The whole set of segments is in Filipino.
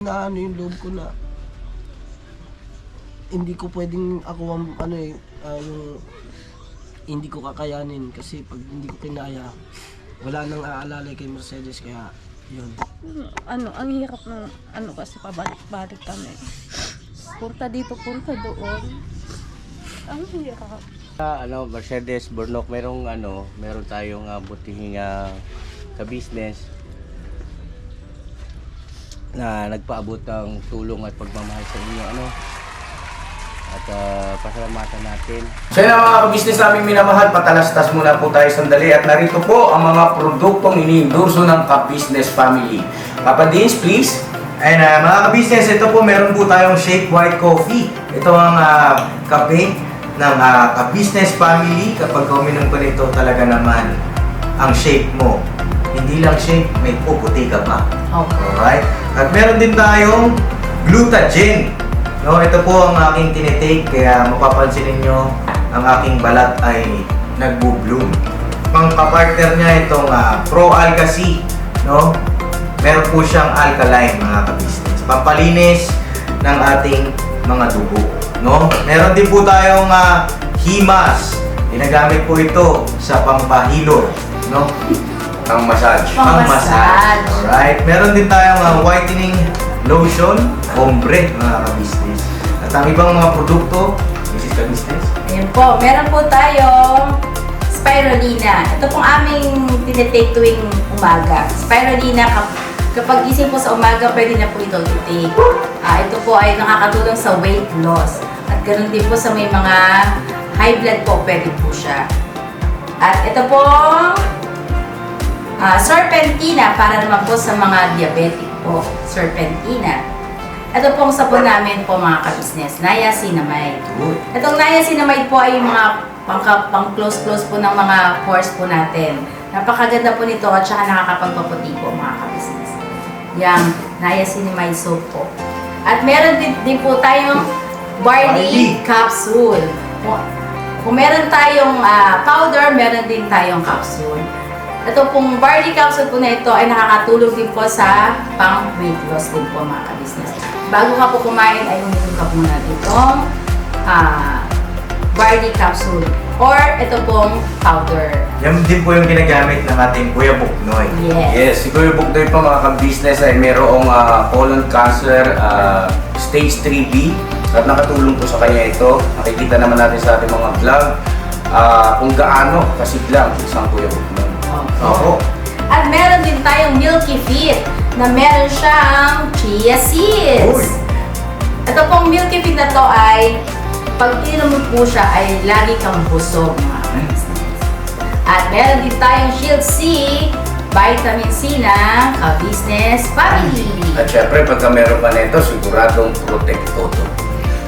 Na ano yung loob ko na hindi ko pwedeng ako ang yung hindi ko kakayanin kasi pag hindi ko kinaya wala nang aalalay kay Mercedes kaya yun. Ang hirap ng kasi pabalik-balik kami. Punta dito, punta doon. Ang hirap. Mercedes, Burnok, meron tayong butihing ka-business na nagpaabot ng tulong at pagmamahal sa inyo at pasalamatan natin. So yun ang mga ka-business namin minamahal, patalastas muna po tayo sandali at narito po ang mga produktong iniendorso ng ka-business family. Papa Dins, please. And mga ka-business, ito po meron po tayong Shake White Coffee. Ito ang kape ng ka-business family. Kapag uminom ko nito talaga naman ang shake mo. Hindi lang shake, may puputi ka pa. Okay. Alright? At meron din tayong Glutagen. No, ito po ang aking tinitake kaya mapapansin niyo ang aking balat ay nagbo-bloom. Pang-partner niya itong Pro Alga C, no? Meron po siyang alkaline mga ka-business. Pampalinis ng ating mga dugo, no? Meron din po tayong Himas. Ginagamit po ito sa pampahilo, no? Pang-massage. Pang-massage. Alright. Meron din tayong whitening lotion, ombre, mga ka-business. At ang ibang mga produkto, Mrs. Ka-business. Ayan po, meron po tayong spirulina. Ito pong aming tinitake tuwing umaga. Spirulina, kapag gising po sa umaga, pwede na po ito i-take. Ito po ay nakakatulong sa weight loss. At ganoon din po sa may mga high blood po, pwede po siya. At ito pong serpentina para naman po sa mga diabetic po, serpentina. Ito pong sabon namin po mga ka-business, niacinamide. Itong niacinamide po ay mga pang-close po ng mga pores po natin. Napakaganda po nito at saka nakakapagpaputi po mga ka-business. Yang niacinamide soap po. At meron din po tayong barley capsule. Kung meron tayong powder, meron din tayong capsule. Ito pong barley capsule po na ito ay nakakatulong din po sa pang-weight loss din po mga ka-business. Bago ka po kumain ay uminom ka muna itong barley capsule or ito pong powder. Yan din po yung ginagamit ng ating Kuya Buknoy. Yes. Yes, si Kuya Buknoy po mga ka-business ay mayroong colon cancer stage 3B at nakatulong po sa kanya ito. Nakikita naman natin sa ating mga vlog kung gaano kasiglang isang Kuya Buknoy. Oo. At meron din tayong Milky Fit na meron siyang chia seeds. Uy. Ito pong Milky Fit na to ay pag ininom mo po siya ay lagi kang busog mga ka-business. At meron din tayong Shield C, vitamin C na ka-business family. At syempre, pagka meron pa nito, siguradong protektodo.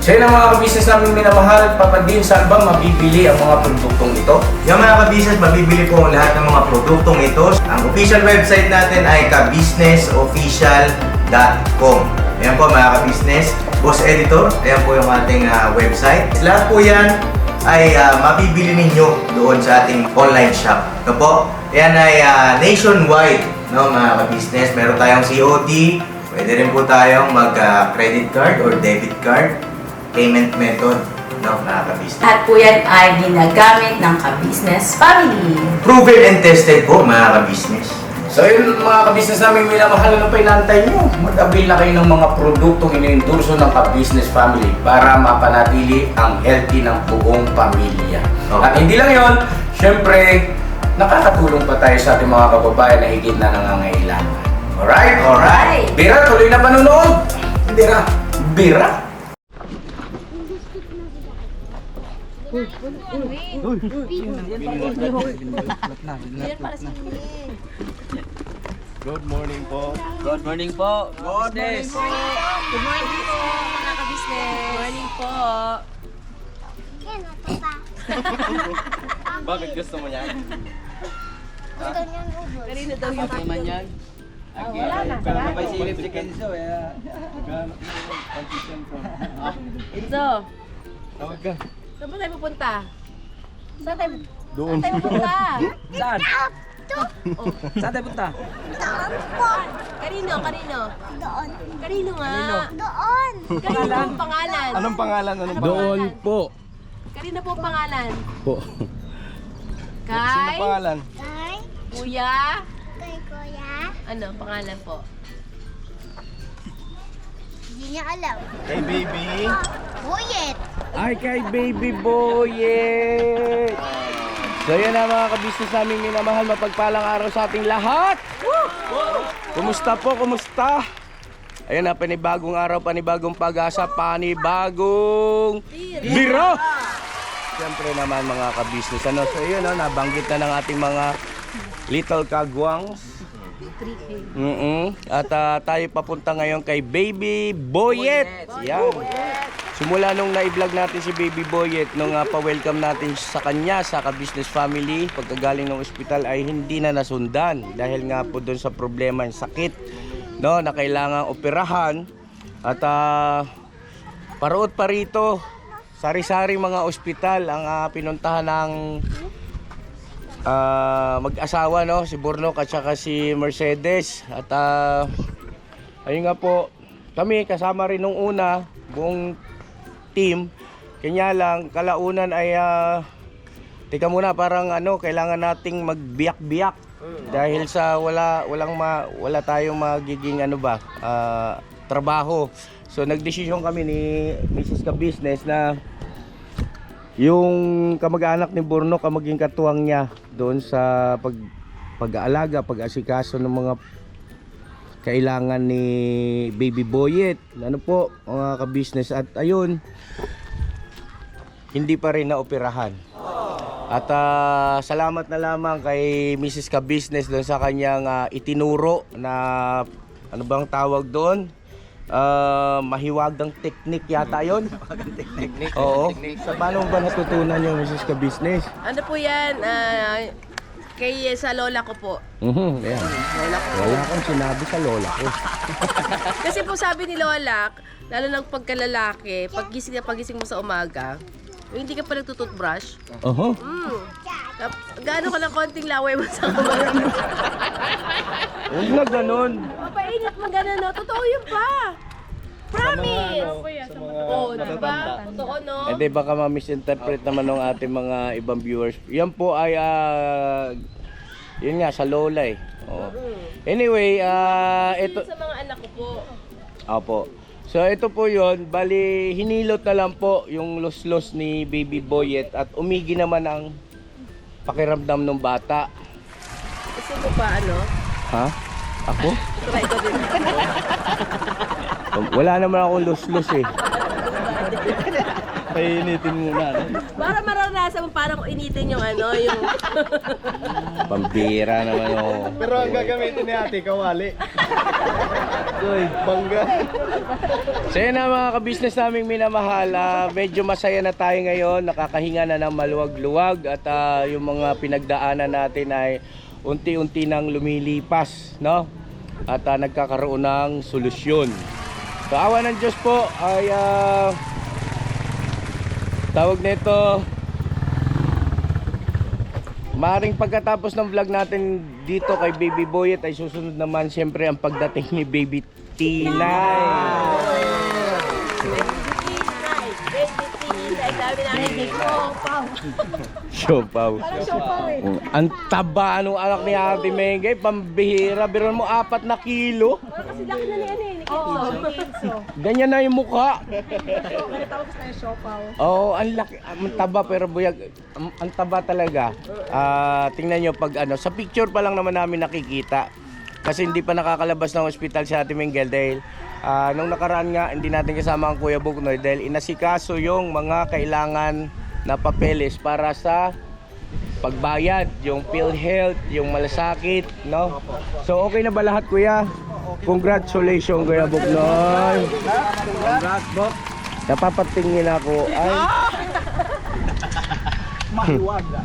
So yun ang mga ka-business namin minamahal. Papa Din, saan ba mabibili ang mga produktong ito? Yung mga ka-business, mabibili po ang lahat ng mga produktong ito. Ang official website natin ay kabusinessofficial.com. Ayan po mga ka-business. Boss Editor, ayan po yung ating website. Lahat po yan ay mabibili ninyo doon sa ating online shop. Ito po, ayan ay nationwide, no, mga ka-business. Meron tayong COD, pwede rin po tayong mag-credit card or debit card payment method, no, mga ka-business. At po yan ay ginagamit ng ka-business family. Proven and tested po, mga ka-business. So yun mga ka-business namin minamahal, ano pa inaantay nyo? Mag-avail na kayo ng mga produktong iniendorso ng ka-business family para mapanatili ang healthy ng buong pamilya. Okay. At hindi lang yun, syempre, nakakatulong pa tayo sa ating mga kababayan na higit na nangangailangan. Alright? Alright. Bira, tuloy na panunood. Hindi na. Bira. Good morning po. Good morning po. Good morning po. Good morning po mga ka-business. Good morning po. Bakit gusto mo yan? Kanina daw yung naman yan? wala na. May silip si Kenzo eh. Enzo, Tawag ka. saan ba tayo pupunta? Saan tayo Doon. pupunta? Saan? Saan tayo punta? Kanino? Doon. Kanino nga? Doon. Kanino ang pangalan? Anong pangalan? Anong Doon po. Kanino po ang pangalan? Po. Kay? pangalan? Kay. Kuya? Kay Kuya. Ano pangalan po? Hindi niya alam. Kay baby. Buyet. Ay, kay Baby Boyet! So yan na mga kabisnes namin minamahal, mapagpalang araw sa ating lahat! Kumusta po, kumusta? Ayun na, panibagong araw, panibagong pag-asa, panibagong biro! Siyempre naman mga kabisnes, ano? So yun, no, nabanggit na ng ating mga little kagwangs. At tayo papunta ngayon kay Baby Boyet. Yan. Simula nung na-vlog natin si Baby Boyet, nung pa-welcome natin sa kanya sa ka-business family, pagkagaling ng ospital ay hindi na nasundan dahil nga po doon sa problema ng sakit, no, na kailangang operahan. At paroot pa rito, sari-sari mga ospital ang pinuntahan ng mag-asawa, no, si Burnok at saka si Mercedes. At ayun nga po, kami kasama rin nung una, buong team. Kanya lang kalaunan ay teka muna, parang kailangan nating magbiyak-biyak dahil sa wala tayong magiging trabaho. So nagdesisyon kami ni Mrs. Ka-Business na yung kamag-anak ni Burnok ang maging katuwang niya doon sa pag-aalaga, pag-asikaso ng mga kailangan ni Baby Boyet. Ano po mga ka-business, at ayun, hindi pa rin naoperahan. At salamat na lamang kay Mrs. Ka-Business doon sa kanyang itinuro na ano bang tawag doon? Mahiwagang technique yata yun. Technique. Oo. Sa paano ba natutunan yung Mrs. Ka-Business? Ano po yan? Sa lola ko po. Ayan. Wala akong sinabi sa lola ko. Kasi po sabi ni Lola, lalo ng pagkalalaki, pagising mo sa umaga, hindi ka pa nagtututbrush. Gaano ka ng konting laway mo sa umaga? Huwag na ganun. Papainit mo gano'n, no? Totoo yun pa. Promise! Oo, diba? Totoo, no? Hindi, baka ma-misinterpret naman ng ating mga ibang viewers. Yan po ay yun nga, sa lola eh. Oo. Anyway, ito. Sa mga anak ko po. Opo. So ito po yun, bali hinilot na lang po yung los-los ni Baby Boyet at umigi naman ang pakiramdam ng bata. Gusto mo pa, Ha? Ako? Try ko din. Wala naman akong los-los eh. Painitin muna. Para maranasan mo paano ko initin yung yung... Pambira naman ako. Pero ang gagamitin ni ate, kawali. Uy, bangga. So yun na mga ka-business naming minamahal, medyo masaya na tayo ngayon, nakakahinga na ng maluwag-luwag at yung mga pinagdaanan natin ay unti-unti nang lumilipas, no? At nagkakaroon ng solusyon. So awa ng Diyos po ay tawag nito, maring pagkatapos ng vlog natin dito kay Baby Boyet ay susunod naman siyempre ang pagdating ni Baby Tinay. Siopaw. Ang taba nung anak ni Ate Mengay, pambihira. Biruan mo 4 na kilo. Kasi laki na ni Ganyan na yung mukha. Oo, ang laki, ang taba pero buyag, ang taba talaga. Tingnan nyo pag sa picture pa lang naman namin nakikita. Kasi hindi pa nakakalabas ng ospital si Ate Mengel dahil nung nakaraan nga hindi natin kasama ang Kuya Buknoy dahil inasikaso yung mga kailangan na papeles para sa pagbayad, yung PhilHealth, yung malasakit, no? So okay na ba lahat, Kuya? Congratulations, Kuya Buknoy. Congrats, Bok. Napapatingin ako. Ay. Mahiwaga.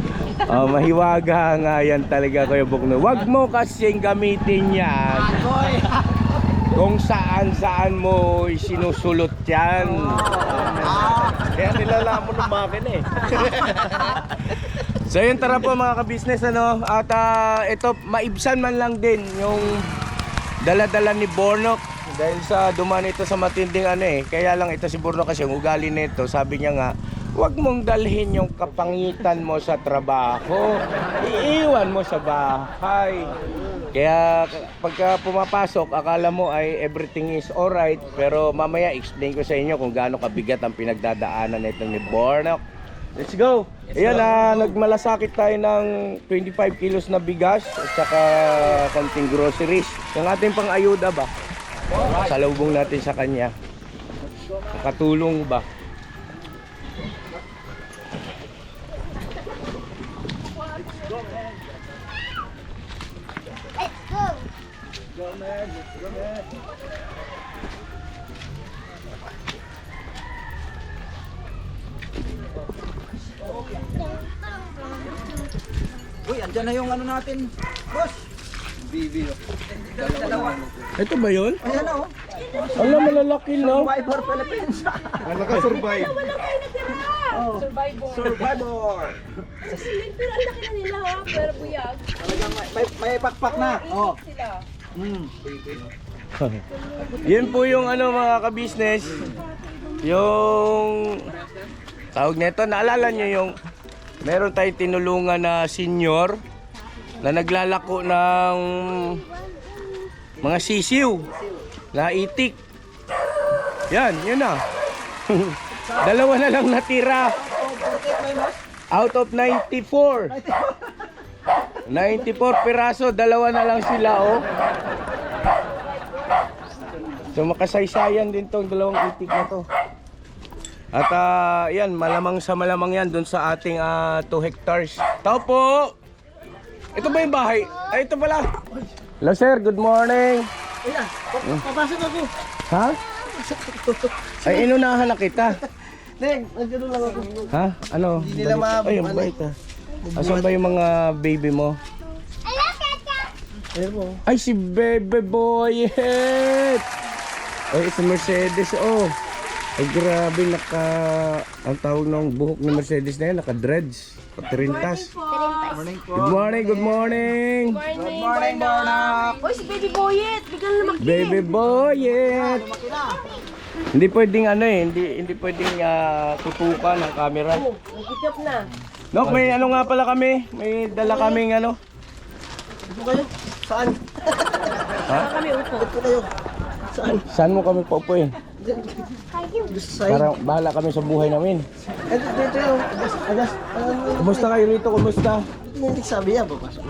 Mahiwaga nga yan talaga, Kuya Buknoy. Huwag mo kasing gamitin yan kung saan-saan mo sinusulot yan. Kaya nilalamon ng makina eh. So yun, tara po mga ka-business, ano. At ito, maibsan man lang din yung dala-dala ni Bornok. Dahil sa dumaan ito sa matinding ano eh. Kaya lang ito si Bornok kasi yung ugali nito, sabi niya nga, huwag mong dalhin yung kapangitan mo sa trabaho. Iiwan mo sa bahay. Kaya pagka pumapasok, akala mo ay everything is alright. Pero mamaya explain ko sa inyo kung gaano kabigat ang pinagdadaanan nito ni Bornok. Let's go! Ayan, nagmalasakit tayo ng 25 kilos na bigas at saka konting groceries. Yung ating pang-ayuda ba? Salubong natin sa kanya. Makatulong ba? Let's go. Uy, andyan na yung ano natin. Boss! Bibi. Ito ba yun? Ayan na oh. Alam, malalaki no? Survivor Philippines. Ano ka survive? Survivor. Pero ang laki na nila ha, pero buyag. Talagang may pakpak na. Oh. Yun po yung ano mga ka-business. Yung tawag nito, naalala nyo yung meron tayong tinulungan na senior na naglalako ng mga sisiw na itik. Yan, yun na. Dalawa na lang natira. Out of 94. 94 piraso, dalawa na lang sila oh. So makasaysayan din tong dalawang itik na to. At yan, malamang sa malamang yan doon sa ating 2 hectares. Tao po! Ito ba yung bahay? Ay, ito pala. Hello sir, good morning. Ayan, papasok ako. Ha? Ay, inunahan na kita. Deng, nagano lang ako. Ha? Ano? Hindi nila Ay, ang bait ah. Asan ba yung mga baby mo? Ayan mo. Ay, si Bebe Boyet! Ay, si Mercedes, oh. Ay, grabe, ang tawag ng buhok ni Mercedes na yan, naka-dreads. Patirintas. Good morning, good morning! Good morning, Bornok. Uy, si Baby Boyet! Bigyan na lumaki. Bebe Boyet! Hindi pwedeng ano eh, hindi pwedeng tutukan ng camera. Nag-pick up na. Nok, may ano nga pala kami, may dala kaming ano. Ito kayo? Saan? Saan kami upo? Ito kayo? Saan? Saan mo kami paupuin? Gusto sa'yo? Para bahala kami sa buhay namin. Ito, dito yun. Agas. Kumusta kayo rito? Kumusta? Hindi sabi yan, papasok.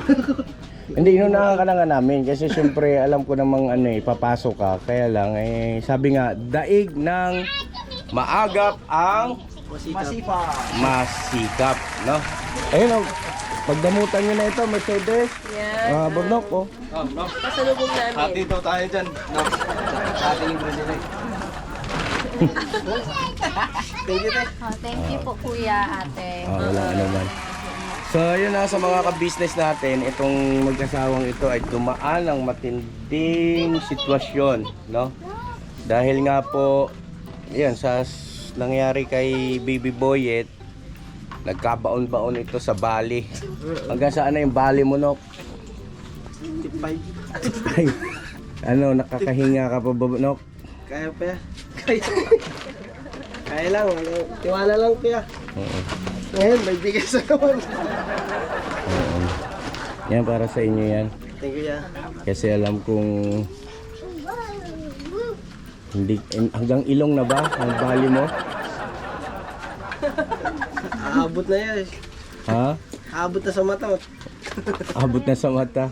Hindi, inunahan ka na nga namin kasi syempre alam ko namang ano eh, papasok ka. Kaya lang eh, sabi nga, daig ng maagap ang Masipa. masikap, no? Ayun, pagdamutan nyo na ito, Mercedes. Yan. Bornok, oh. Pasalubong namin. Dito tayo dyan. No? Ating yung Brazilian. Oh, thank you po kuya, ate. Wala naman. So, yun na sa mga ka-business natin, itong mag-asawang ito ay dumaan ng matinding sitwasyon, no? Dahil nga po, yan, sa nangyari kay Baby Boyet, nagkabaon-baon ito sa bali. Hanggang saan na yung bali mo, Nok? Tipay. Ay, ano, nakakahinga ka pa ba, Nok? Kaya pa yan. Kaya lang, tiwala lang kuya. Oo. Ngayon, may bigas na naman. Oo. Yan, para sa inyo yan. Thank you ya. Kasi alam kong hindi, hanggang ilong na ba ang bali mo? Aabot na yan. Ha? Aabot na sa mata. Abot na sa mata.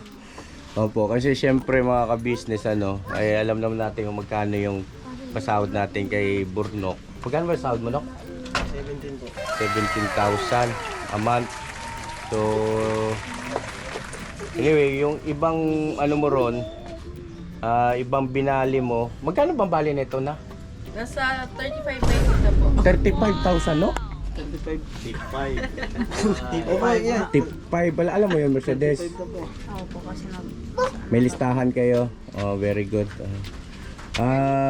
Opo, kasi syempre mga ka-business ano, ay alam naman natin kung magkano yung pasahod natin kay Bornok. Magkano ba yung sahod mo, Nok? 17 po. 17,000 a month. So, anyway, yung ibang ano mo ron, ibang binali mo, magkano bang bali nito na? Nasa 35 pesos na po. 35,000, no? 35. Tipay. Opo, yan. Tip 5 pala, alam mo yun, Mercedes. Opo, kasi May listahan kayo. Oh, very good.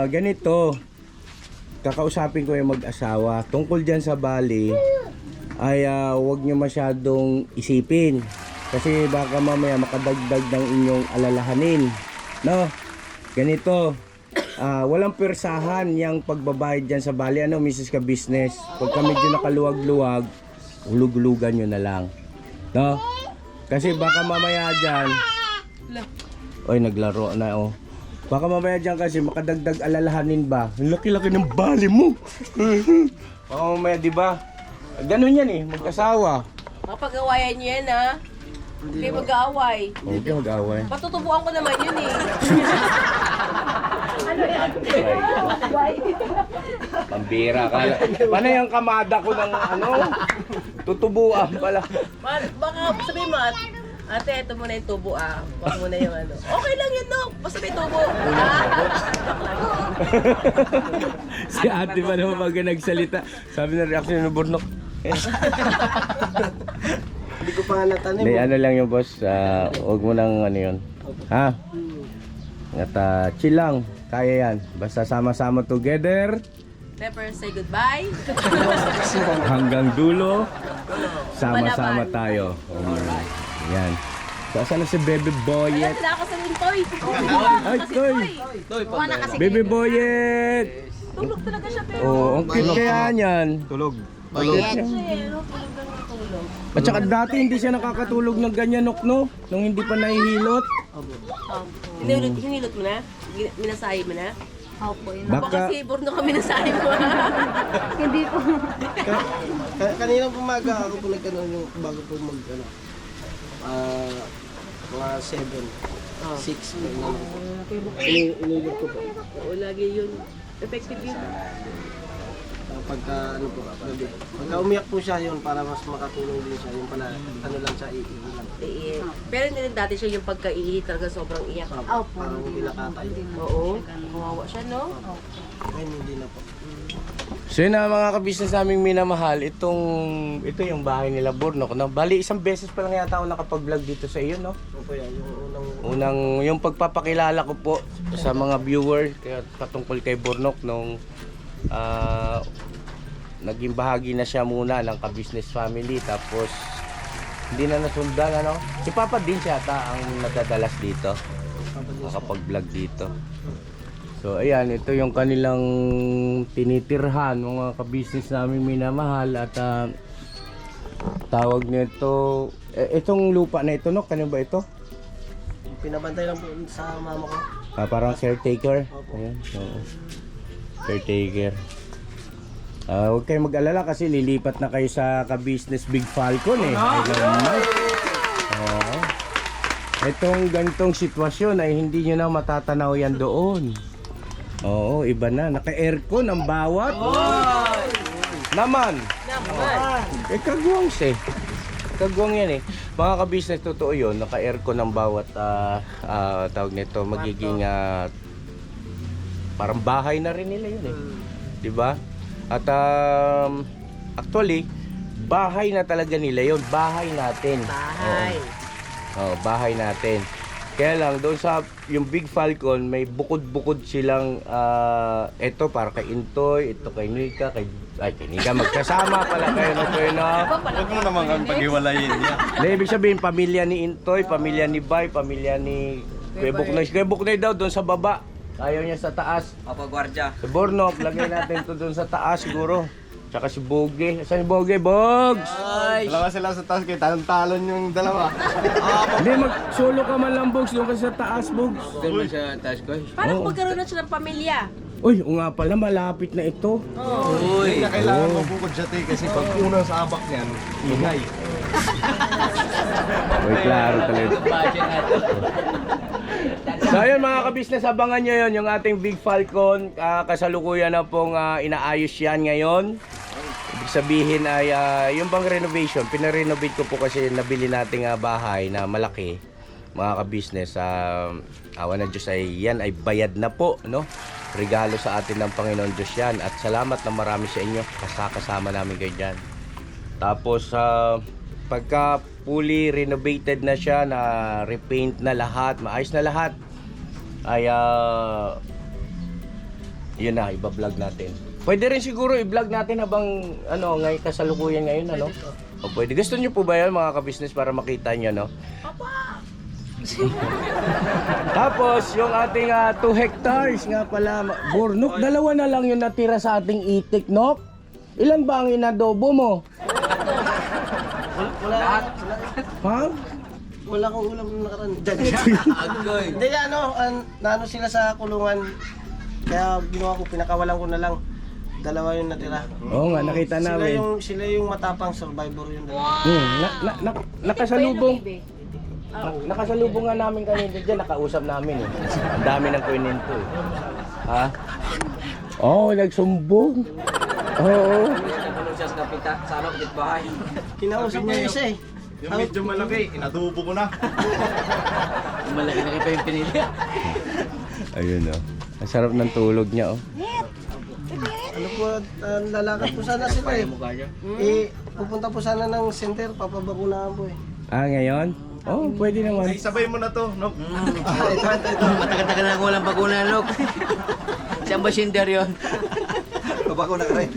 Ganito. Kakausapin ko yung mag-asawa. Tungkol dyan sa Bali, ay huwag nyo masyadong isipin. Kasi baka mamaya makadagdag ng inyong alalahanin. No? Ganito. Walang persahan yung pagbabayad dyan sa bali. Ano, Mrs. Ka-Business? Pagka medyo nakaluwag-luwag, hulug-hulugan nyo na lang. No? Kasi baka mamaya dyan... Oy, naglaro na oh. Baka mamaya dyan kasi makadagdag alalahanin ba? Ang laki-laki ng bali mo. Baka mamaya, di ba? Ganun yan eh, mag-asawa. Mapag-awayan niyo yan, ha? Hindi mag-aaway. Okay, mag-away. Patutubuan ko naman yun, eh. Pambira ka. Paano yung kamada ko ng ano? Tutubuan pala. Baka sabihin mo, ate, ito muna yung tubo, ah. Huwag muna yung ano. Okay lang yun, no? Basta may tubo. Si ate pa naman pag nagsalita. Sabi na reaction ng Burnok. Hindi ko pa nga natanim. Hindi, ano lang yung boss. Huwag mo nang ano yun. Ha? At chill lang. Kaya yan. Basta sama-sama together. Never say goodbye. Hanggang dulo. Sama-sama tayo. Yan. So, saan na si Baby Boyet? Wala ako sa lintoy. Ay, Toy! Baby Boyet! Tulog talaga siya, pero... Oo, ang cute kaya niyan. Tulog. At saka dati hindi siya nakakatulog ng ganyan, no? Nung hindi pa nahihilot. Hinilot mo na? Minasahe mo na? Opo, yun. Baka, Kasi burno ka minasahe mo, ha? Hindi po. Kaninang umaga ako po nagkaroon yung bago po mga 7, 6 po. Inilog ko po. Oo, lagi yun. Effective yun. Pagka umiyak po siya yun para mas makatulong din siya. Yung pala, ano lang siya, iihi lang. Pero hindi rin dati siya yung pagkaihi talaga sobrang iyak. Opo. Parang pinakatay. Oo. Kawawa siya, no? Ngayon hindi na po. so yun na mga kabisnes naming minamahal, ito yung bahay nila Burnok, no? Bali, isang beses pa lang yata ako nakapag-vlog dito sa iyo, no? Opo yan, yung unang... Yung pagpapakilala ko po sa mga viewer kaya patungkol kay Burnok nung naging bahagi na siya muna ng ka-business family, tapos hindi na nasundan, ano? Si Papa din siya ang nadadalas dito, nakapag-vlog dito. So ayan, ito yung kanilang tinitirhan, mga ka-business namin minamahal. At tawag nito, itong lupa na ito, no? Kanino ba ito? Pinabantay lang po sa mama ko. Parang caretaker. Ayan, oo. Caretaker. Huwag kayong mag-alala kasi lilipat na kayo sa ka-business Big Falcon eh. Oo. Itong ganitong sitwasyon ay hindi nyo na matatanaw yan doon. Oo, iba na. Naka-aircon ang bawat. Naman. Kagwang siya eh. Kagwang yan eh. Mga ka-business, totoo yun. Naka-aircon ang bawat tawag nito. Magiging parang bahay na rin nila yun eh. Diba? At actually, bahay na talaga nila yun. Bahay natin. Bahay. Oo, bahay natin. Kaya lang, doon sa yung Big Falcon, may bukod-bukod silang ito para kay Intoy, ito kay Nika, kay Nika, magkasama pala kayo na kayo na. Huwag mo naman ang pag-iwalayin niya. Ibig sabihin, pamilya ni Intoy, pamilya ni Bay, pamilya ni Kuya Buknoy. Kuya Buknoy daw doon sa baba. Ayaw niya sa taas. Gwardiya. Sa Burnok, lagay natin ito doon sa taas siguro. Tsaka si Boge. Saan si Boge? Bogs! Dalawa sila sa taas kayo, talon-talon yung dalawa. Hindi, mag-solo ka man lang, Bogs. Doon ka sa taas, Bogs. Doon man sa taas ko. Parang magkaroon na siya ng pamilya. Uy, o nga pala, malapit na ito. Hindi na kailangan mabukod siya kasi pag unang sa abak niyan, ingay. Uy, klaro talaga. So ayun mga ka-business, abangan nyo yun, yung ating Big Falcon. Kasalukuyan na pong inaayos yan ngayon. Ibig sabihin ay yung bang renovation, pinarenovate ko po kasi nabili nating bahay na malaki. Mga ka-business, awa ng Diyos ay yan ay bayad na po, no? Regalo sa atin ng Panginoon Diyos yan. At salamat na marami sa inyo, kasama namin kayo dyan. Tapos pagka fully renovated na siya, na repaint na lahat, maayos na lahat, ay Yun na, iba-vlog natin. Pwede rin siguro i-vlog natin habang ngayon kasalukuyan ngayon, ano? O pwede. Gusto niyo po ba yan mga ka-business para makita niyo, no? Tapos, yung ating 2 hectares nga pala, Burnok, 2 na lang yung natira sa ating itik, no? Ilan ba ang inadobo mo? Wala. Ha? Wala akong ulam nung nakaraan. Hindi, naano sila sa kulungan. Kaya ginawa ko, pinakawalan ko na lang. 2 yung natira. Oo nga, nakita namin. Sila yung matapang survivor yung dalawa. Nakasalubong. Nakasalubong nga namin kanina dyan, nakausap namin eh. Ang dami ng kwento eh. Ha? Oo, nagsumbong. Oo. Kinausap niya yung isa eh. Yung medyo malaki, inadubo ko na. Ayun oh. Ang sarap ng tulog niya oh. Ano po, lalakad po sana sila eh. Pupunta po sana ng center, papabakunahan po eh. Ah, ngayon? Oh, pwede naman. Ay, sabay mo na to, no? Ito. Matagal-tagal na walang bakuna, Nok. Siyang basinder yun. Babakuna ka rin.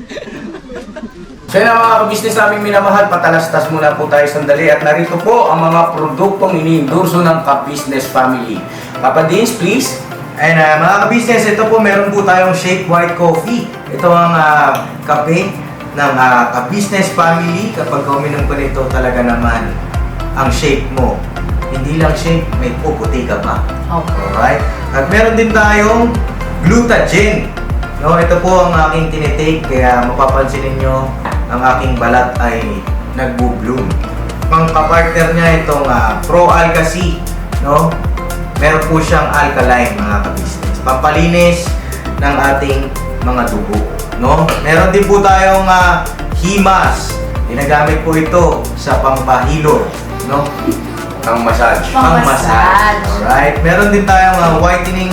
So yun ang mga ka-business namin minamahal, patalastas muna po tayo sandali at narito po ang mga produktong iniendorso ng ka-business family. Papa Dins, please. And mga ka-business, ito po meron po tayong Shake White Coffee. Ito ang kape ng ka-business family. Kapag uminom ko nito talaga naman ang shake mo. Hindi lang shake, may puputi ka pa. Okay. Alright? At meron din tayong Glutagen. No, ito po ang aking tinitake kaya mapapansin niyo ang aking balat ay nagbo-bloom. Pang-partner niya itong Pro Alga C, no? Meron po siyang alkaline mga ka-business. Pampalinis ng ating mga dugo, no? Meron din po tayong Himas. Ginagamit po ito sa pampahilo, no? Ang massage. Pang-massage. Alright. Meron din tayong whitening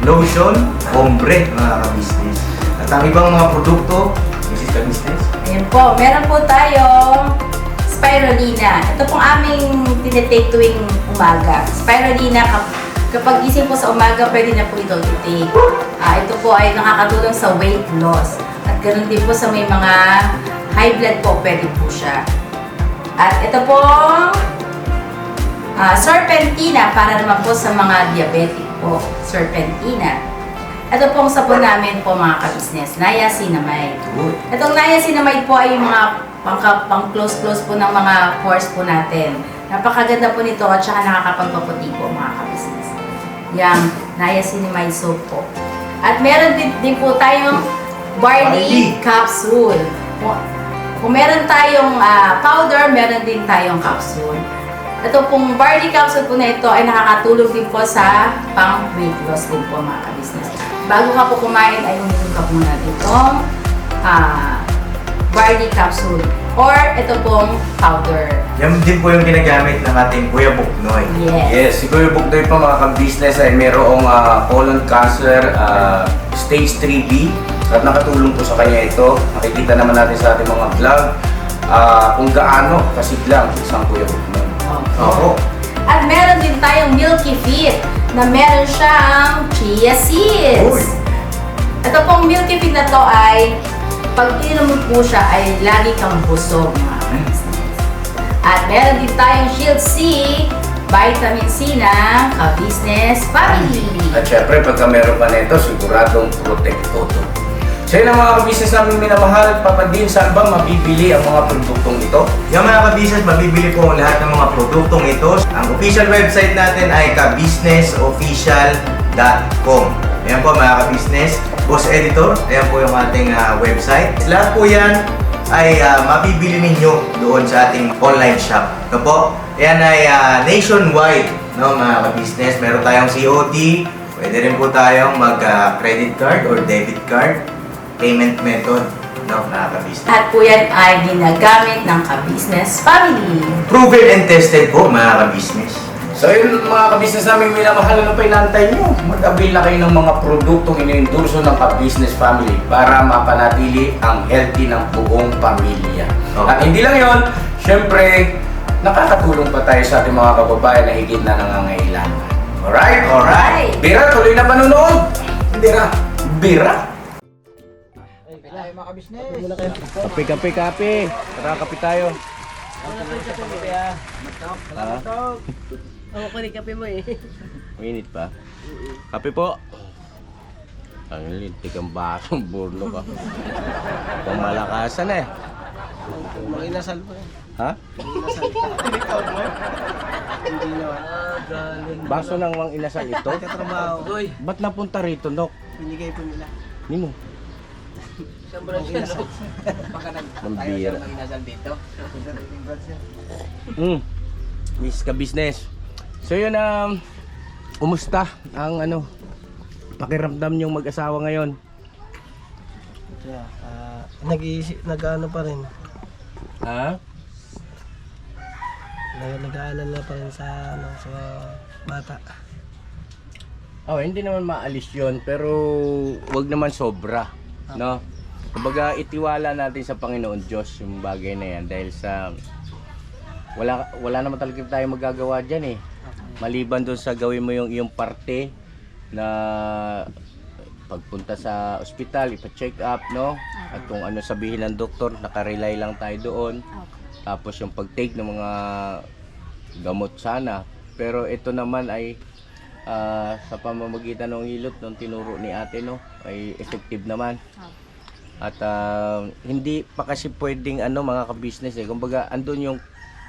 lotion, ombre mga ka-business. At ang ibang mga produkto, Mrs. Ka-business. Ayan po, meron po tayong spirulina. Ito pong aming tinitake tuwing umaga. Spirulina, kapag gising po sa umaga, pwede na po ito i-take. Ito po ay nakakatulong sa weight loss. At ganoon din po sa may mga high blood po, pwede po siya. At ito pong Serpentina, para naman po sa mga diabetic po. Serpentina. Ito pong sabon namin po mga ka-business, Niacinamide. Itong Niacinamide po ay yung mga pang-close-close po ng mga pores po natin. Napakaganda po nito at saka nakakapagpaputi po mga ka-business. Yung Niacinamide soap po. At meron din po tayong barley capsule. Kung meron tayong powder, meron din tayong capsule. Ito pong barley capsule po na ito ay nakakatulong din po sa pang-weight loss din po mga ka-business. Bago ka po kumain ay uminom ka muna ditong barley capsule or ito pong powder. Yan din po yung ginagamit ng ating Kuya Buknoy. Yes, si Kuya Buknoy pa mga ka-business ay mayroong colon cancer stage 3B at nakatulong po sa kanya ito. Nakikita naman natin sa ating mga vlog kung gaano kasiglang isang Kuya Buknoy. Opo. At meron din tayong Milky Fit na meron siyang chia seeds. Ito pong Milky Fit na to ay pag ininom mo po siya ay lagi kang busog mga ka-business. At meron din tayong Shield C, Vitamin C na ka-business family. At syempre, pagka meron pa nito, siguradong protekto to. So yun ang mga ka-business namin minamahal. Papa Din, saan ba mabibili ang mga produktong ito? Yung mga ka-business, mabibili po ang lahat ng mga produktong ito. Ang official website natin ay kabusinessofficial.com. Ayan po mga ka-business. Boss Editor, ayan po yung ating website. Lahat po yan ay mabibili ninyo doon sa ating online shop. No po? Ayan ay nationwide, no, mga ka-business. Meron tayong COD. Pwede rin po tayong mag-credit card or debit card payment method, no, mga ka-business. At po yan ay ginagamit ng ka-business family. Proven and tested po, mga ka-business. So yun mga ka-business namin minamahal, ano pa inantay nyo? Mag-avail na kayo ng mga produktong iniendorso ng ka-business family para mapanatili ang healthy ng buong pamilya. Okay. At hindi lang yun, syempre, nakakatulong pa tayo sa ating mga kababayan na higit na nangangailangan. Alright? Alright. Bira, tuloy na panunood! Bira! Kape. Tara, kape tayo. Ako ko rin kape mo eh. Mainit pa. Kape po. Ang lintik ang basong burno ka. Pamalakasan eh. Mag-inasal po yan. Ha? Hindi naman. Baso ng mang inasal ito? Katrabaho. Uy, Ba't napunta rito, Nok? binigay po nila. Nino? Mag-inasal. Mambira. Miss ka business. So yun, kumusta ang pakiramdam niyong mag-asawa ngayon? Yeah, nag-ano pa rin. Ha? Nag-aalala pa rin sa bata. Oh, hindi naman maalis yun, pero wag naman sobra, no? Kumbaga, itiwala natin sa Panginoon Diyos yung bagay na yan dahil sa wala naman talaga tayo magagawa dyan eh. Maliban doon sa gawin mo yung iyong parte na pagpunta sa ospital, ipa-check up, no? At kung ano sabihin ng doktor, nakarely lang tayo doon. Tapos yung pag-take ng mga gamot sana. Pero ito naman ay sa pamamagitan ng hilot ng tinuro ni ate, no, ay effective naman. At hindi pa kasi pwedeng mga ka-business eh. Kumbaga andun yung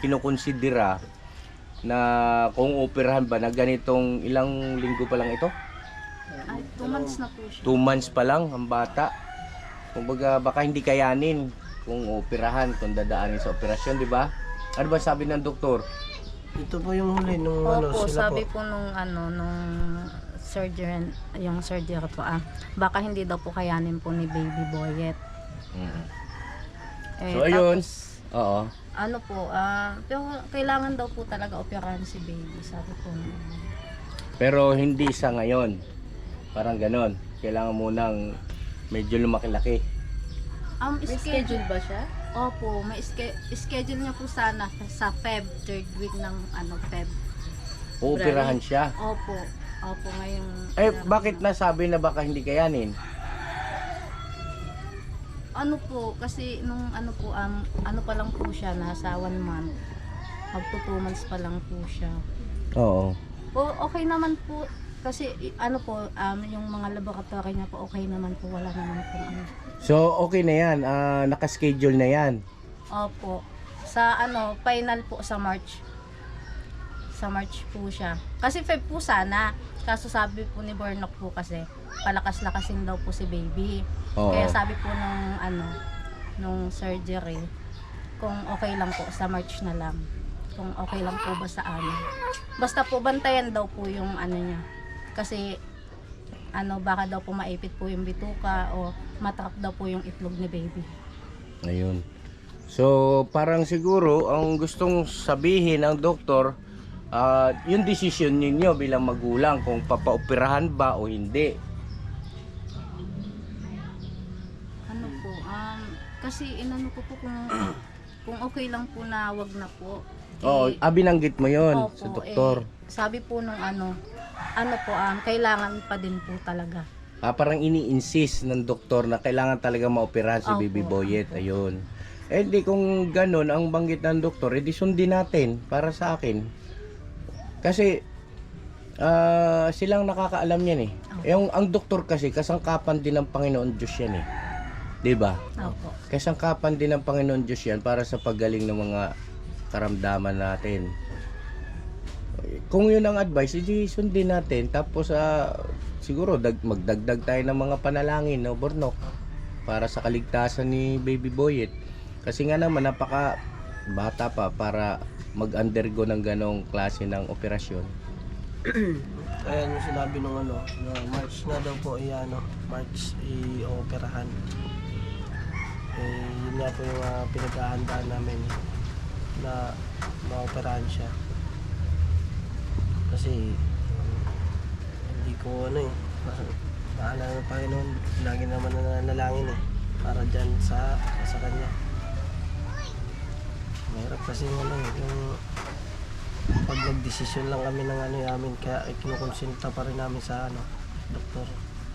kinukonsidera na kung operahan ba na ganitong ilang linggo pa lang ito? Ay, 2 months na po siya. 2 months pa lang ang bata. Kumbaga baka hindi kayanin kung operahan, kung dadaanin sa operasyon, di ba? Ano ba sabi ng doktor? Ito po yung huli nung Opo, sila sabi po. po nung surgeon, yung surgery po, baka hindi daw po kayanin po ni baby Boyet. So ayun, oo. Ano po, pero kailangan daw po talaga operahan si baby, sabi po. Pero hindi sa ngayon. Parang ganon. Kailangan munang medyo lumaki-laki. May Schedule ba siya? Opo, may schedule niya po sana sa Feb, 3rd week ng Feb. Uoperahan siya. Opo, ngayong... Eh, bakit nasabi na baka hindi kayanin? Ano po, kasi nung pa lang po siya, nasa 1 month. Magto 2 months pa lang po siya. Oo. Okay naman po, kasi yung mga laboratory niya po, okay naman po, wala naman po So, okay na yan. Nakaschedule na yan. Opo. Sa final po sa March. Sa March po siya. Kasi Feb po sana. Kaso sabi po ni Bornok po kasi, palakas-lakasin daw po si baby. Oo. Kaya sabi po nung surgery, kung okay lang po, sa March na lang. Kung okay lang po ba sa amin. Basta po bantayan daw po yung niya. Kasi baka daw po maipit po yung bituka o matrap daw po yung itlog ni baby. Ayun. So, parang siguro, ang gustong sabihin ng doktor, yung decision ninyo bilang magulang kung papaoperahan ba o hindi. Kasi inano ko po kung okay lang po na wag na po. Oo, binanggit mo yon Opo, sa doktor. Sabi po nung kailangan pa din po talaga. Parang ini-insist ng doktor na kailangan talaga maoperahan si Opo, Baby Boyet. Ayun. Eh di kung ganun ang banggit ng doktor, edi sundin natin para sa akin. Kasi silang nakakaalam yan eh. Ang doktor kasi kasangkapan din ng Panginoon Diyos yan eh. 'Di ba? Opo. Kasangkapan din ng Panginoon Diyos yan para sa paggaling ng mga karamdaman natin. Kung yun ang advice, edi sundin natin. Tapos siguro magdagdag tayo ng mga panalangin, no, Bornok, para sa kaligtasan ni Baby Boyet. Kasi nga naman napaka bata pa para mag-undergo ng ganong klase ng operasyon. Kaya yung sinabi nung na March na daw po March i-operahan. Yun nga po yung pinaghahandaan namin na ma-operahan siya. Kasi hindi ko bahala ng Panginoon, lagi naman nananalangin para dyan sa kanya. Mahirap kasi yung pag nag-desisyon lang kami ng namin, kaya kinukonsulta pa rin namin sa doktor.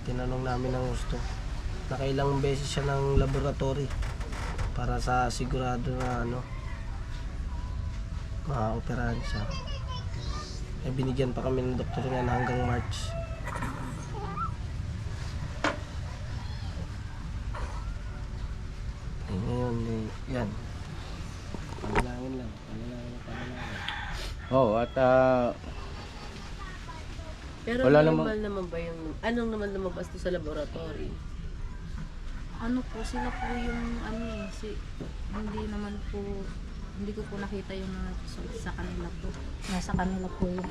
Tinanong namin ang gusto. nakailang beses siya ng laboratory para sa sigurado na maoperahan siya. Binigyan pa kami ng doktor niya na hanggang March. Ngayon, yan. Panalangin lang. Oh, at Pero Wala normal naman ba yung... Anong naman lumabas doon sa laboratory? Ano po, sila po yung hindi ko po nakita yung result sa kanila po. Nasa kanila po yung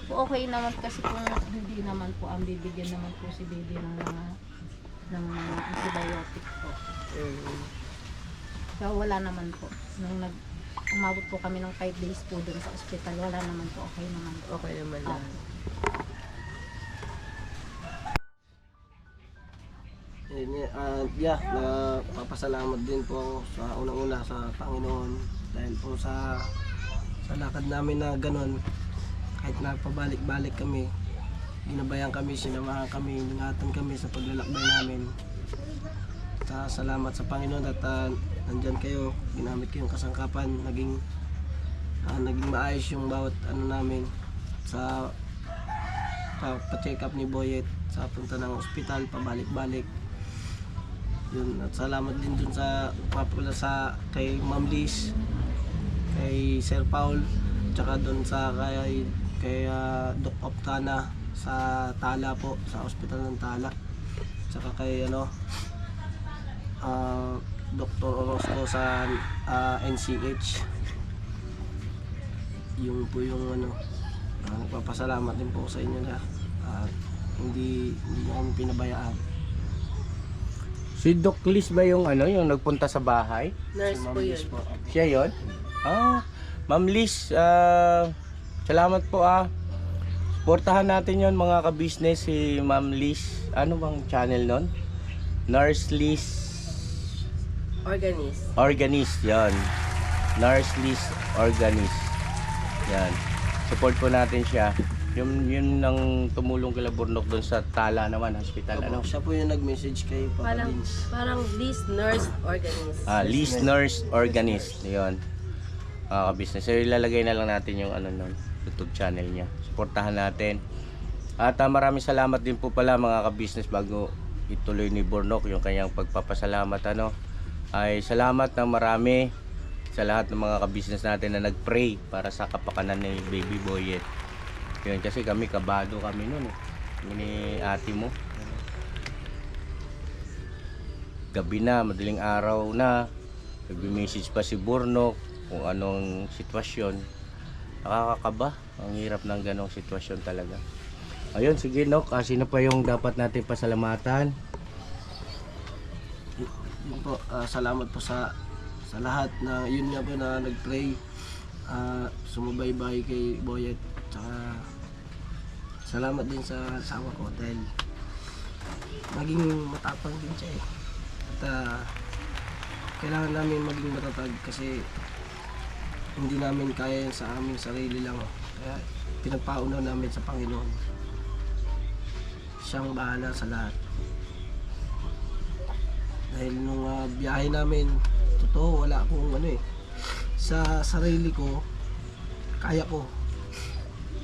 Okay naman kasi kung hindi naman po ang bibigyan naman po si baby ng mga antibiotic po. Kaya wala naman po. Nung umabot po kami ng 5 days po dun sa ospital, wala naman po. Okay naman po. Okay naman lang. Papasalamat din po ako sa unang-una sa Panginoon dahil po sa lakad namin na ganon, kahit nagpabalik-balik kami, ginabayan kami, sinamahan kami, ingatan kami sa paglalakbay namin. Salamat sa Panginoon at nandyan kayo, ginamit ko yung kasangkapan, naging maayos yung bawat namin sa pa-check up ni Boyet, sa punta ng ospital, pabalik-balik. Yun, at salamat din dun sa kay Ma'am Liz, kay Sir Paul, tsaka dun sa kay Doc Optana sa Tala po, sa ospital ng Tala, tsaka kay Dr. Orozco sa NCH. Yung po yung nagpapasalamat din po sa inyo na hindi niyo kami pinabayaan. si Doc Liz ba yung yung nagpunta sa bahay? Nurse Si Ma'am po Liz yun. po. Siya yon? Ma'am Liz, salamat po Suportahan natin yon mga ka-business, si Ma'am Liz. Ano bang channel nun? Nurse Liz Organist, yan. Nurse Liz Organist. Yan. Support po natin siya. Yun ang tumulong kila Burnok doon sa Tala naman, hospital. Siya po yung nag-message kay Papa Lins. Parang Liz Nurse Organist. Liz Nurse Organist. Yun. Ka-business. So, ilalagay na lang natin yung nun, YouTube channel niya. Suportahan natin. At maraming salamat din po pala mga ka-business bago ituloy ni Burnok yung kanyang pagpapasalamat. Ay salamat ng marami sa lahat ng mga ka-business natin na nag-pray para sa kapakanan ni Baby Boyet. Yun, kasi kami kabado kami nun ni ate mo. Gabi na, madaling araw na, nag-message pa si Burnok kung anong sitwasyon. Nakakakaba, ang hirap ng ganong sitwasyon talaga. Ayun, sige Nok, sino pa yung dapat natin pasalamatan? Yun po, salamat po sa lahat na yun nga po na nag-pray, sumubaybay kay Boyet. Tsaka salamat din sa asawa ko dahil maging matapang din siya At kailangan namin maging matatag kasi hindi namin kaya yan sa aming sarili lang. Kaya pinagpauna namin sa Panginoon. Siyang bahala sa lahat. Dahil nung biyahe namin, totoo wala akong sa sarili ko, kaya ko.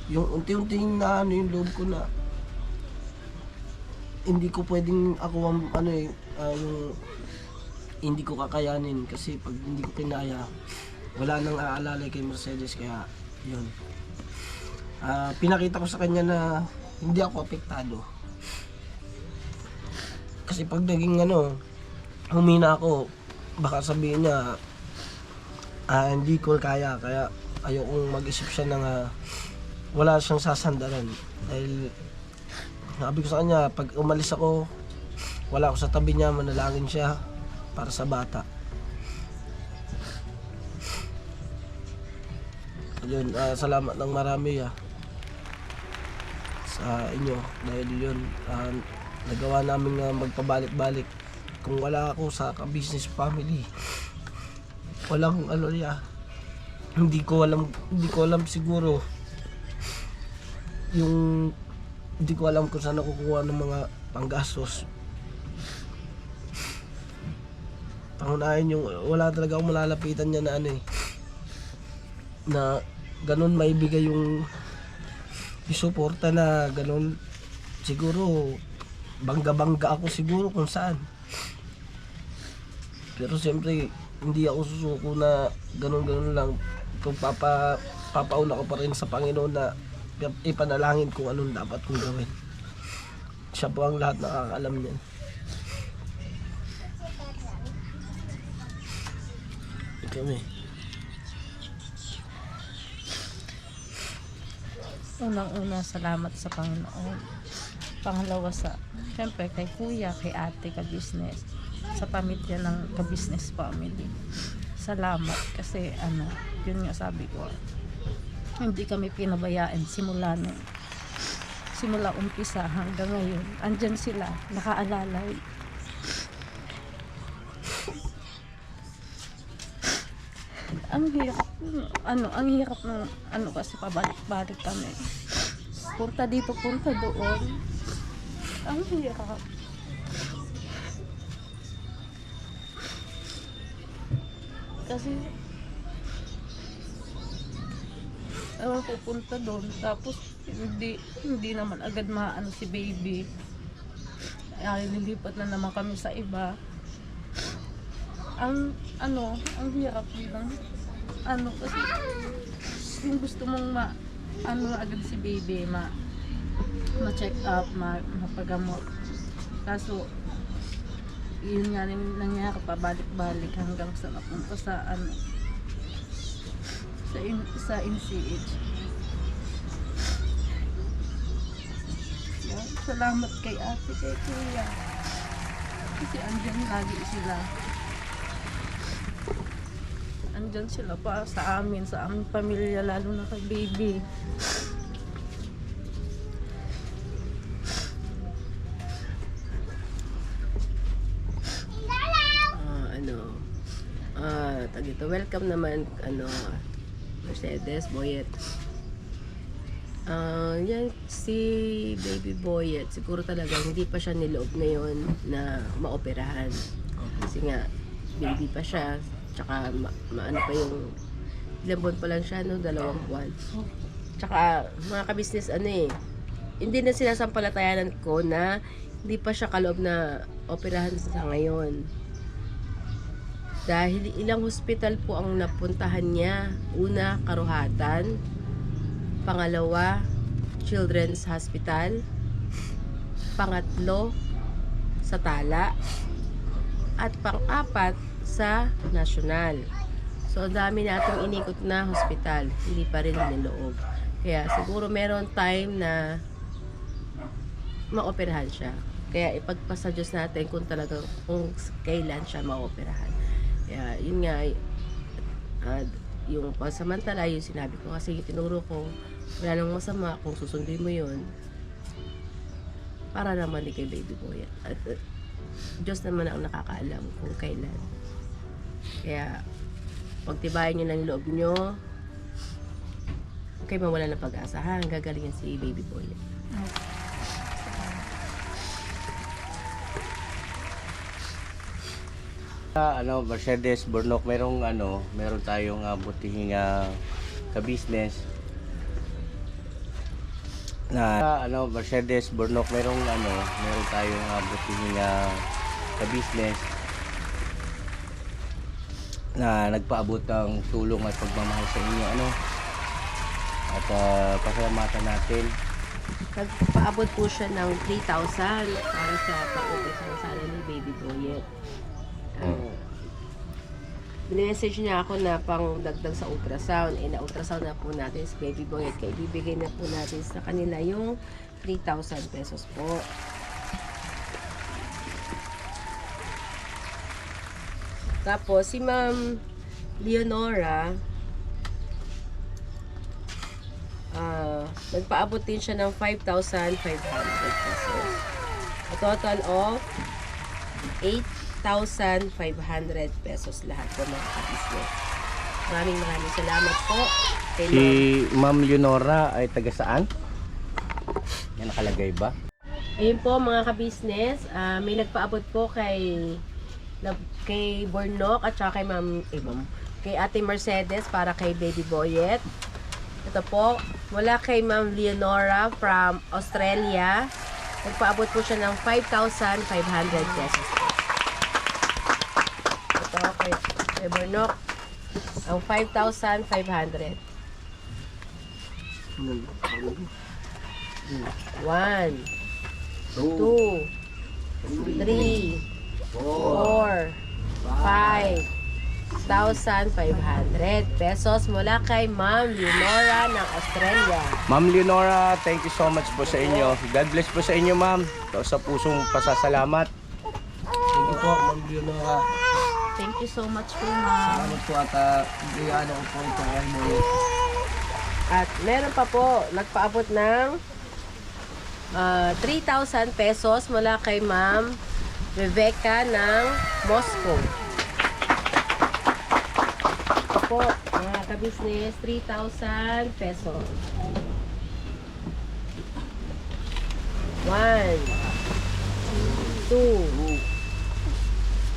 Yung unti-unting yung loob ko na hindi ko pwedeng ako yung hindi ko kakayanin kasi pag hindi ko kinaya wala nang aalalay kay Mercedes, kaya yun. Pinakita ko sa kanya na hindi ako apektado. Kasi pag naging humina ako, baka sabihin niya hindi ko kaya ayokong mag-isip siya ng wala siyang sasandalan. Dahil sabi ko sa kanya, pag umalis ako, wala ako sa tabi niya, manalangin siya para sa bata. Ayun, salamat ng marami sa inyo dahil yun, nagawa namin magpabalik-balik. Kung wala ako sa ka-business family, walang hindi ko alam siguro hindi ko alam kung saan nakukuha ng mga panggastos. pangunahin yung wala talaga akong malalapitan niya na ano eh. Na ganun maibigay yung suporta na ganun. Siguro bangga-bangga ako siguro kung saan. Pero siyempre hindi ako susuko na ganun-ganun lang. Kung papauna ko pa rin sa Panginoon na ipanalangin kung anong dapat kong gawin. Siya po ang lahat nakakaalam niyan. Kami. Unang-una, salamat sa Panginoon. Pangalawa syempre kay kuya, kay ate, ka-business. Sa pamilya ng ka-business family. Salamat kasi yun nga sabi ko. Hindi kami pinabayaan simula umpisa hanggang ngayon. Andyan sila, nakaalalay. Ang hirap ng kasi pabalik-balik kami. Punta dito, punta doon. Ang hirap. Kasi pupunta doon tapos hindi naman agad maano si baby. Ay, lilipat na naman kami sa iba. Ang hirap bilang kasi kung gusto mong agad si baby, ma-check up, mapagamot. Kaso yun nga nangyari pabalik-balik hanggang sa napunta sa sa NCH. Salamat kay ate, kay kuya. Kasi andyan lagi sila. Andyan sila pa sa aming pamilya, lalo na kay baby. Dito, welcome naman Mercedes Boyet. Yan si baby Boyet, siguro talaga hindi pa siya niloob ngayon na maoperahan. Kasi nga baby pa siya, tsaka maano pa yung ilang buwan pa lang siya, 2 buwan. Tsaka mga ka-business hindi na sinasampalatayanan ko na hindi pa siya kaloob na operahan sa ngayon. Dahil ilang hospital po ang napuntahan niya. Una, Karuhatan. Pangalawa, Children's Hospital. Pangatlo, sa Tala. At pang-apat, sa National. So, dami nating inikot na hospital. Hindi pa rin niloob. Kaya siguro meron time na maoperahan siya. Kaya ipagpasa Diyos natin kung kailan siya maoperahan. Kaya yun nga, yung pasamantala, yung sinabi ko kasi yung tinuro ko, wala nang masama kung susundin mo yun para naman kay baby boy. At Diyos naman ang nakakaalam kung kailan. Kaya pagtibayan nyo ng loob nyo, kayo mawala ng pag-asa, gagalingin si baby boy. Mercedes Burnok, meron tayong butihing ka-business na Mercedes Burnok, meron tayong butihing ka-business na nagpaabot ng tulong at pagmamahal sa inyo at pasalamatan natin. Nagpaabot po siya ng 3,000 para sa pag-upisa sana ni baby Boyet. Binimessage niya ako na pang dagdag sa ultrasound. Na-ultrasound na po natin si baby Boyet. Kaya ibibigay na po natin sa kanila yung 3,000 pesos po. Tapos si Ma'am Leonora, nagpaabot din siya ng 5,500 pesos. A total of 8,500 pesos lahat po mga ka-business. Maraming salamat po kay Si Ma'am Leonora ay taga saan? Yan nakalagay ba? Ayun po mga ka-business, may nagpaabot po kay kay Bornok at saka kay kay Ate Mercedes para kay Baby Boyet. Ito po, mula kay Ma'am Leonora from Australia. Nagpaabot po siya ng 5,500 pesos. Ito kay Bornok, ang 5,500. 1, 2, 3, 4, 5,500 pesos mula kay Ma'am Leonora ng Australia. Ma'am Leonora, thank you so much po sa inyo. God bless po sa inyo, ma'am. Ito sa pusong pasasalamat. Thank you po, Ma'am Leonora. Thank you so much po, ma'am. Salamat po at bigyan ko po ito kay Boyet. At meron pa po, nagpaabot ng 3,000 pesos mula kay Ma'am Rebecca ng Moscow. Ito po, mga ka-business, 3,000 pesos. 1, 2,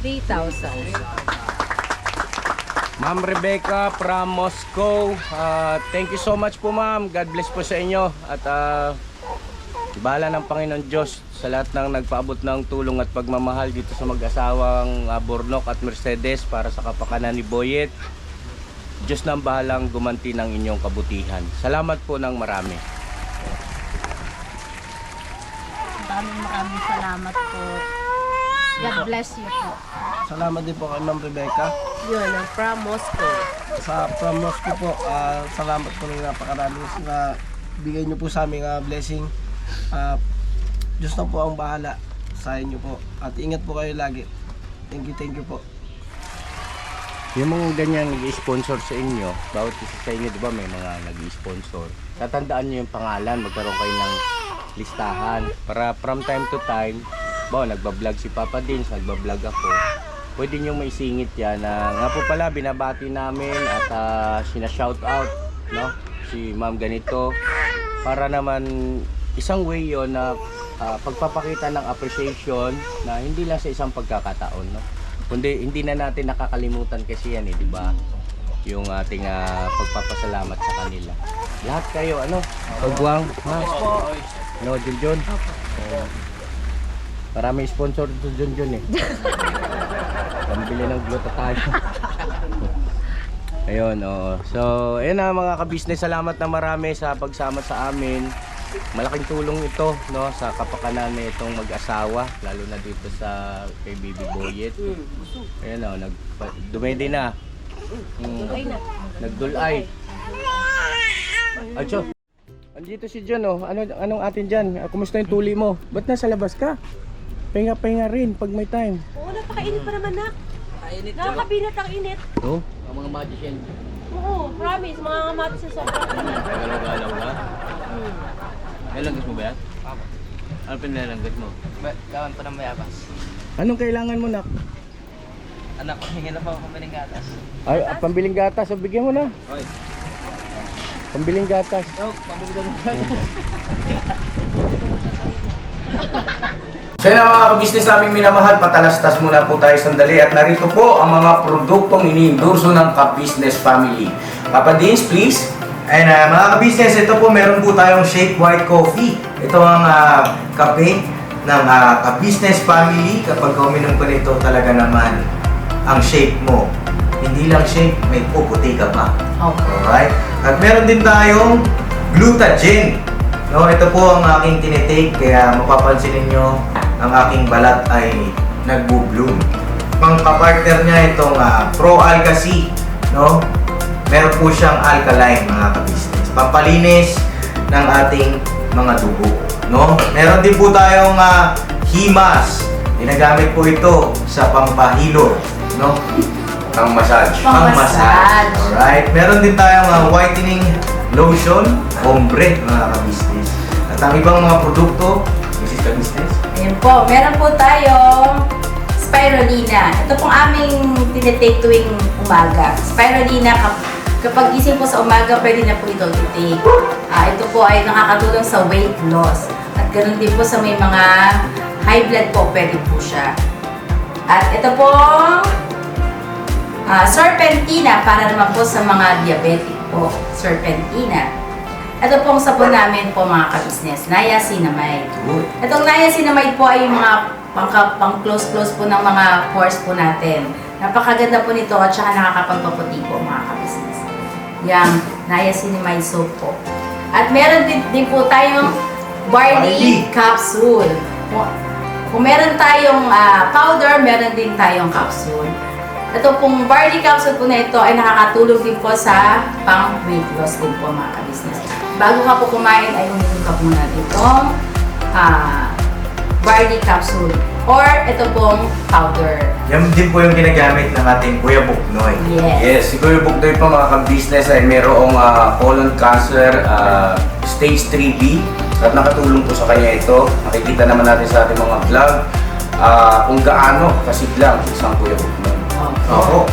3,000. Ma'am Rebecca from Moscow, thank you so much po, ma'am. God bless po sa inyo. At bahala ng Panginoon Diyos sa lahat ng nagpaabot ng tulong at pagmamahal dito sa mag-asawang Bornok at Mercedes para sa kapakanan ni Boyet. Diyos na ang bahalang gumanti ng inyong kabutihan. Salamat po ng marami. Maraming salamat po. God bless you po. Salamat din po kay Ma'am Rebecca. Yun, ang from Moscow. Sa from Moscow po, salamat po ng napakarami na bigay niyo po sa aming blessing. Diyos na po ang bahala sa inyo po. At ingat po kayo lagi. Thank you po. Yung mga ganyan nag-sponsor sa inyo, bawat isa sa inyo, di ba may mga nag-sponsor. Tatandaan nyo yung pangalan, magkaroon kayo ng listahan. Para from time to time, nagbablog si Papa Dins, nagbablog ako. Pwede nyo maisingit yan na nga po pala binabati namin at sina-shout out, no? Si Ma'am ganito. Para naman isang way yon na pagpapakita ng appreciation na hindi lang sa isang pagkakataon, no? Kundi hindi na natin nakakalimutan kasi yan, di ba? Yung ating pagpapasalamat sa kanila. Lahat kayo, Pagwang, ha? No, Junjun? Marami sponsor to Junjun eh. Pambili ng glutathione. Ayun, oo. So, ayun na mga ka-business, salamat na marami sa pagsama sa amin. Malaking tulong ito, no, sa kapakanan nitong mag-asawa, lalo na dito sa kay Baby Boyet. Ayun, dumedi na. Nagdulay. Acho. Andito si John, anong atin diyan? Kumusta yung tuli mo? Ba't nasa labas ka? Pahinga rin pag may time. Oo, napakainit pa naman, nak. Nakakabinat ang init. Oh? Ang mga magician. Oo, promise, mga kamati sa sobrang init. Galaw-galaw ka. Nalanggas mo ba yan? Ano pinalanggas mo? Gawan po ng mayabas. Anong kailangan mo, nak? Anak, hingin na pa ako ng gatas. Ay, pambiling gatas, bigyan mo na. Oy. Pambiling gatas. Oh, pabili ko ng gatas. So yun ang mga ka-business naming minamahal, patalastas muna po tayo sandali at narito po ang mga produktong iniendorso ng ka-business family. Papa Dins, please. And mga ka-business, ito po meron po tayong Shake White Coffee. Ito ang kape ng ka-business family. Kapag uminom ko nito talaga naman ang shake mo. Hindi lang shake, may puputi ka pa. Alright? At meron din tayong Glutagen. No, ito po ang aking tinitake, kaya mapapansin niyo ang aking balat ay nagbo-bloom. Pang-partner niya itong Pro Alka C, no? Meron po siyang alkaline mga ka-business. Pampalinis ng ating mga dugo, no? Meron din po tayong Himas. Ginagamit po ito sa pampahilo, no? Pang-massage. Pang-massage. Alright. Meron din tayong whitening lotion, ombre mga ka-business. At ang ibang mga produkto, Mrs. Ka-business. Ayan po, meron po tayong spirulina. Ito pong aming tinitake tuwing umaga. Spirulina, kapag gising po sa umaga, pwede na po ito i-take. Ito po ay nakakatulong sa weight loss. At ganoon din po sa may mga high blood po, pwede po siya. At ito po, Serpentina para naman po sa mga diabetic po. Serpentina. Ito pong sabon namin po mga ka-business, Niacinamide. Itong Niacinamide po ay yung mga pang-close po ng mga pores po natin. Napakaganda po nito at saka nakakapagpaputi po mga ka-business. Yung Niacinamide soap po. At meron din po tayong barley capsule. Kung meron tayong powder, meron din tayong capsule. Ito pong barley capsule po na ito ay nakakatulong din po sa pang-weight loss din po mga ka-business. Bago ka po kumain ay uminom ka muna itong barley capsule or ito pong powder. Yan din po yung ginagamit ng ating Kuya Buknoy. Yes. Si Kuya Buknoy po mga ka-business ay mayroong colon cancer stage 3B at nakatulong po sa kanya ito. Nakikita naman natin sa ating mga vlog kung gaano kasiglang isang Kuya Buknoy. Opo.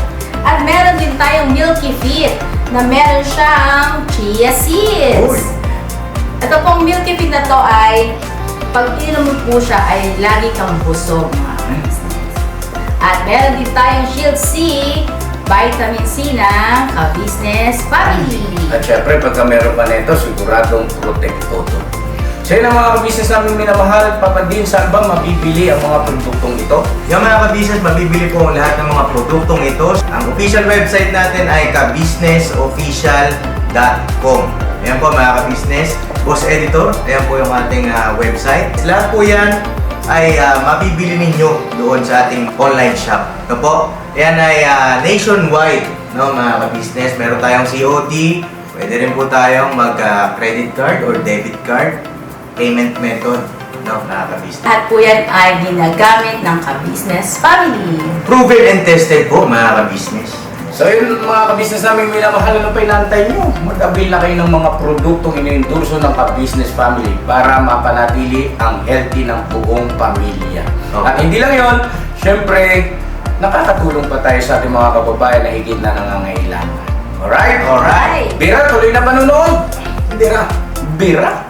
At meron din tayong Milky Fit na meron siyang chia seeds. Uy. Ito pong Milky Fit na to ay pag ininom mo po siya ay lagi kang busog mga ka-business. At meron din tayong Shield C, vitamin C ng ka-business family. At syempre, pagka meron pa nito, siguradong protekto to. So yun ang mga ka-business namin minamahal at papadin, saan ba mabibili ang mga produktong ito? Yung mga ka-business, mabibili po ang lahat ng mga produktong ito. Ang official website natin ay kabusinessofficial.com. Ayan po mga ka-business. Boss Editor, ayan po yung ating website. Lahat po yan ay mabibili ninyo doon sa ating online shop. No po? Ayan ay nationwide, no, mga ka-business. Meron tayong COD, pwede rin po tayong mag-credit card or debit card payment method, no, mga ka-business. At po yan ay ginagamit ng ka-business family. Proven and tested po, mga ka-business. So yun mga ka-business namin minamahal, ano pa inaantay nyo? Mag-avail na kayo ng mga produktong iniendorso ng ka-business family para mapanatili ang healthy ng buong pamilya. Okay. At hindi lang yun, syempre, nakakatulong pa tayo sa ating mga kababayan na higit na nangangailangan. Alright? Alright. Bira, tuloy na panunood! Bira!